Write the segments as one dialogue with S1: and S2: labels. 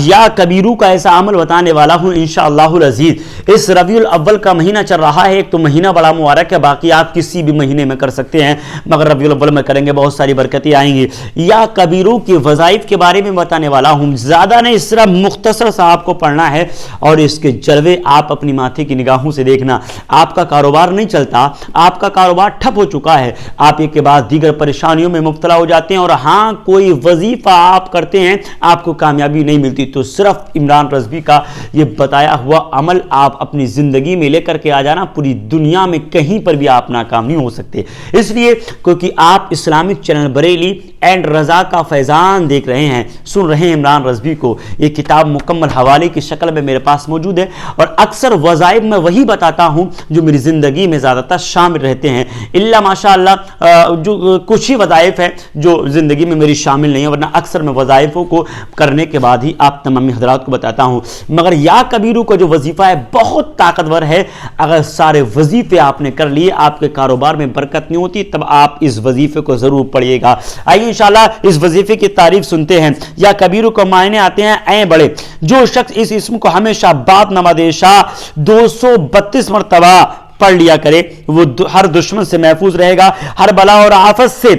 S1: یا کبیرو کا ایسا عمل بتانے والا ہوں انشاءاللہ العزیز۔ اس ربیع الاول کا مہینہ چل رہا ہے، ایک تو مہینہ بڑا مبارک ہے، باقی آپ کسی بھی مہینے میں کر سکتے ہیں، مگر ربیع الاول میں کریں گے بہت ساری برکتیں آئیں گی۔ یا کبیرو کے وظائف کے بارے میں بتانے والا ہوں، زیادہ نہیں، صرف مختصر سا آپ کو پڑھنا ہے اور اس کے جلوے آپ اپنی ماتھے کی نگاہوں سے دیکھنا۔ آپ کا کاروبار نہیں چلتا، آپ کا کاروبار ٹھپ ہو چکا ہے، آپ ایک کے بعد دیگر پریشانیوں میں مبتلا ہو جاتے ہیں، اور ہاں کوئی وظیفہ آپ کرتے ہیں آپ کو کامیابی نہیں ملتی، تو صرف عمران رضوی کا یہ بتایا ہوا عمل آپ اپنی زندگی میں لے کر کے آ جانا، پوری دنیا میں کہیں پر بھی آپ ناکام نہیں ہو سکتے۔ اس لیے کیونکہ آپ اسلامک چینل بریلی اینڈ رضا کا فیضان دیکھ رہے ہیں، سن رہے ہیں عمران رضوی کو، یہ کتاب مکمل حوالے کی شکل میں میرے پاس موجود ہے، اور اکثر وظائف میں وہی بتاتا ہوں جو میری زندگی میں زیادہ تر شامل رہتے ہیں، الا ماشاءاللہ جو کچھ ہی وظائف ہیں جو زندگی میں میری شامل نہیں ہے، ورنہ اکثر میں وظائفوں کو کرنے کے بعد ہی آپ تمام حضرات کو بتاتا ہوں۔ مگر یا کبیرو کا جو وظیفہ ہے بہت طاقتور ہے، اگر سارے وظیفے آپ نے کر لیے آپ کے کاروبار میں برکت نہیں ہوتی، تب آپ اس وظیفے کو ضرور پڑھیے گا۔ آئیے انشاءاللہ اس وظیفے کی تعریف سنتے ہیں۔ یا کبیرو کو معنی آتے ہیں اے بڑے، جو شخص اس اسم کو ہمیشہ باد نمادشاہ 232 مرتبہ پڑھ لیا کرے، وہ ہر دشمن سے محفوظ رہے گا، ہر بلا اور آفت سے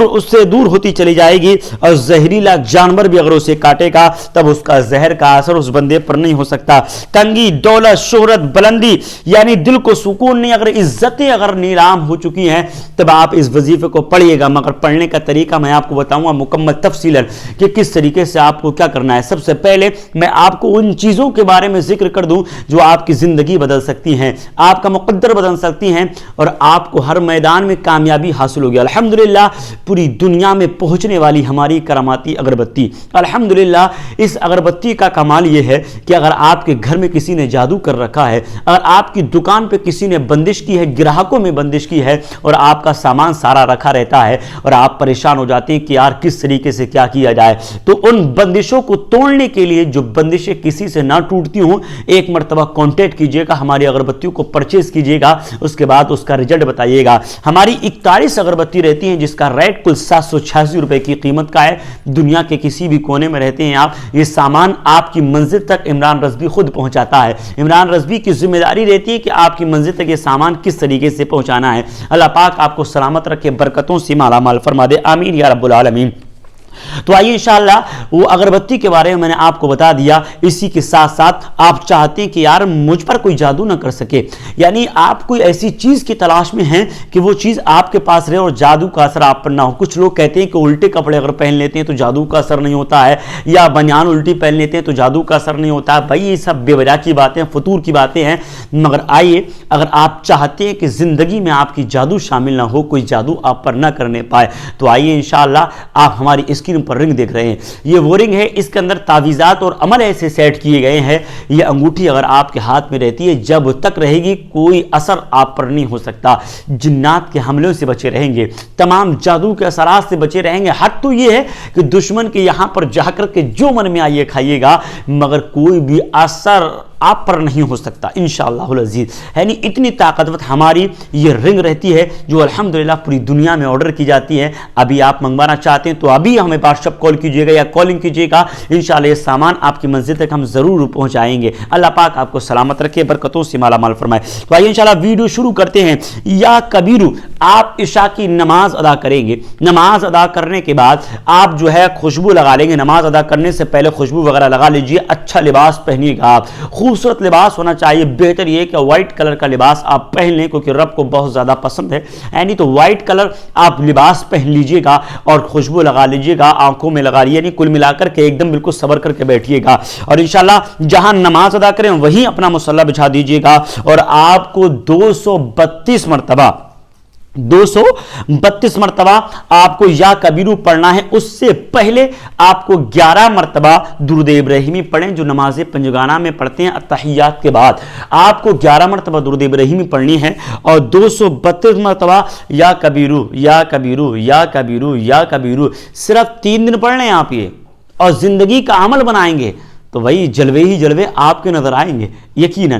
S1: اس سے دور ہوتی چلی جائے گی، اور زہریلا جانور بھی اگر اسے کاٹے گا تب اس کا زہر کا اثر اس بندے پر نہیں ہو سکتا۔ تنگی، دولت، شہرت، بلندی، یعنی دل کو سکون نہیں، اگر عزتیں اگر نیلام ہو چکی ہیں تب آپ اس وظیفے کو پڑھیے گا، مگر پڑھنے کا طریقہ میں آپ کو بتاؤں گا مکمل تفصیلاً کہ کس طریقے سے آپ کو کیا کرنا ہے۔ سب سے پہلے میں آپ کو ان چیزوں کے بارے میں ذکر کر دوں جو آپ کی زندگی بدل سکتی ہیں، آپ کا مقدر بدل سکتی ہیں، اور آپ کو ہر میدان میں کامیابی حاصل ہوگی۔ الحمدللہ پوری دنیا میں پہنچنے والی ہماری کراماتی اگربتی، الحمدللہ اس اگربتی کا کمال یہ ہے کہ اگر آپ کے گھر میں کسی نے جادو کر رکھا ہے، اگر آپ کی دکان پہ کسی نے بندش کی ہے، گراہکوں میں بندش کی ہے، اور آپ کا سامان سارا رکھا رہتا ہے اور آپ پریشان ہو جاتے ہیں کہ یار کس طریقے سے کیا کیا جائے، تو ان بندشوں کو توڑنے کے لیے جو بندشیں کسی سے نہ ٹوٹتی ہوں، ایک مرتبہ کانٹیکٹ کیجئے گا، ہماری اگربتیوں کو پرچیز کیجئے گا، اس کے بعد اس کا رزلٹ بتائیے گا۔ ہماری 41 اگربتی رہتی ہیں جس کا ریٹ کل 786 روپے کی قیمت کا ہے، دنیا کے کسی بھی کونے میں رہتے ہیں آپ، یہ سامان آپ کی منزل تک عمران رضوی خود پہنچاتا ہے۔ عمران رضوی کی ذمہ داری رہتی ہے کہ آپ کی منزل تک یہ سامان کس طریقے سے پہنچانا ہے۔ اللہ پاک آپ کو سلامت رکھے، برکتوں سے مالا مال فرما دے، آمین یا رب العالمین۔ تو آئیے انشاءاللہ وہ اگربتی کے بارے میں نے آپ کو بتا دیا، اسی کے ساتھ ساتھ آپ چاہتے ہیں کہ یار مجھ پر کوئی جادو نہ کر سکے، یعنی آپ کوئی ایسی چیز کی تلاش میں ہیں کہ وہ چیز آپ کے پاس رہے اور جادو کا اثر آپ پر نہ ہو۔ کچھ لوگ کہتے ہیں کہ الٹے کپڑے اگر پہن لیتے ہیں تو جادو کا اثر نہیں ہوتا ہے، یا بنیان الٹی پہن لیتے ہیں تو جادو کا اثر نہیں ہوتا ہے۔ بھائی یہ سب بے وجہ کی باتیں، فطور کی باتیں ہیں، مگر آئیے اگر آپ چاہتے ہیں کہ زندگی میں آپ کی جادو شامل نہ ہو، کوئی جادو آپ پر نہ کرنے پائے، تو آئیے انشاءاللہ آپ ہماری اسکرین پر رنگ دیکھ رہے ہیں، یہ وہ رنگ ہے، اس کے اندر تعویذات اور عمل ایسے سیٹ کیے گئے ہیں۔ یہ انگوٹھی اگر آپ کے ہاتھ میں رہتی ہے جب تک رہے گی کوئی اثر آپ پر نہیں ہو سکتا، جنات کے حملوں سے بچے رہیں گے، تمام جادو کے اثرات سے بچے رہیں گے۔ حق تو یہ ہے کہ دشمن کے یہاں پر جا کر کے جو من میں آئیے کھائیے گا، مگر کوئی بھی اثر آپ پر نہیں ہو سکتا انشاءاللہ العزیز۔ یعنی اتنی طاقتور ہماری یہ رنگ رہتی ہے جو الحمدللہ پوری دنیا میں آرڈر کی جاتی ہے۔ ابھی آپ منگوانا چاہتے ہیں تو ابھی ہمیں واٹس ایپ کال کیجیے گا یا کالنگ کیجیے گا، انشاءاللہ یہ سامان آپ کی منزل تک ہم ضرور پہنچائیں گے۔ اللہ پاک آپ کو سلامت رکھے، برکتوں سے مالا مال فرمائے۔ تو آئیے انشاءاللہ ویڈیو شروع کرتے ہیں۔ یا کبیرو، آپ عشاء کی نماز ادا کریں گے، نماز ادا کرنے کے بعد آپ جو ہے خوشبو لگا لیں گے، نماز ادا کرنے سے پہلے خوشبو وغیرہ لگا لیجیے، اچھا لباس پہنیے گا، آپ خوبصورت لباس ہونا چاہیے، بہتر یہ کہ وائٹ کلر کا لباس آپ پہن لیں کیونکہ رب کو بہت زیادہ پسند ہے، یعنی تو وائٹ کلر آپ لباس پہن لیجئے گا اور خوشبو لگا لیجئے گا، آنکھوں میں لگا لیجئے، یعنی کل ملا کر کے ایک دم بالکل صبر کر کے بیٹھیے گا، اور انشاءاللہ جہاں نماز ادا کریں وہیں اپنا مصلی بچھا دیجئے گا، اور آپ کو 232 مرتبہ آپ کو یا کبیرو پڑھنا ہے۔ اس سے پہلے آپ کو 11 مرتبہ درود ابراہیمی پڑھیں جو نماز پنجگانہ میں پڑھتے ہیں اتحیات کے بعد، آپ کو 11 مرتبہ درود ابراہیمی پڑھنی ہے، اور 232 مرتبہ یا کبیرو یا کبیرو یا کبیرو یا کبیرو، صرف 3 دن پڑھ لیں آپ یہ، اور زندگی کا عمل بنائیں گے تو وہی جلوے ہی جلوے آپ کے نظر آئیں گے یقیناً۔